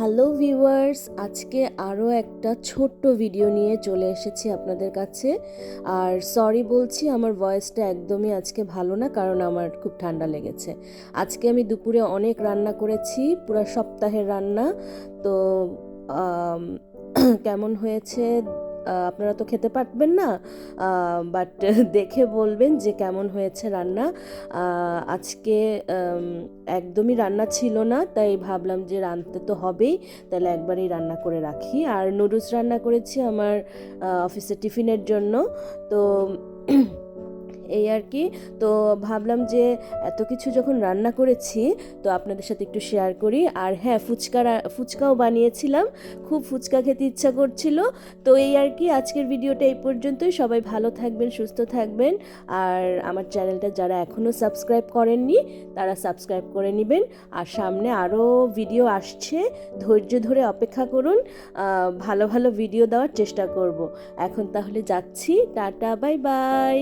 Hello viewers, আজকে আরও একটা ছোট্ট ভিডিও নিয়ে চলে এসেছি আপনাদের কাছে। আর সরি বলছি, আমার ভয়েসটা একদমই আজকে ভালো না, কারণ আমার খুব ঠান্ডা লেগেছে। আজকে আমি দুপুরে অনেক রান্না করেছি, পুরো সপ্তাহের রান্না। তো আম, কেমন হয়েছে আপনারা তো খেতে পারবেন না, বাট দেখে বলবেন যে কেমন হয়েছে রান্না। আজকে একদমই রান্না ছিল না, তাই ভাবলাম যে রাঁধতে তো হবেই, তাহলে একবারেই রান্না করে রাখি। আর নুডলস রান্না করেছি আমার অফিসে টিফিনের জন্য। তো এই আর কি। তো ভাবলাম যে এত কিছু যখন রান্না করেছি, তো আপনাদের সাথে একটু শেয়ার করি। আর হ্যাঁ, ফুচকাও বানিয়েছিলাম, খুব ফুচকা খেতে ইচ্ছা করছিল। তো এই আর কি, আজকের ভিডিওটা এই পর্যন্তই। সবাই ভালো থাকবেন, সুস্থ থাকবেন। আর আমার চ্যানেলটা যারা এখনও সাবস্ক্রাইব করেননি, তারা সাবস্ক্রাইব করে নেবেন। আর সামনে আরও ভিডিও আসছে, ধৈর্য ধরে অপেক্ষা করুন। ভালো ভালো ভিডিও দেওয়ার চেষ্টা করব। এখন তাহলে যাচ্ছি, টাটা, বাই বাই।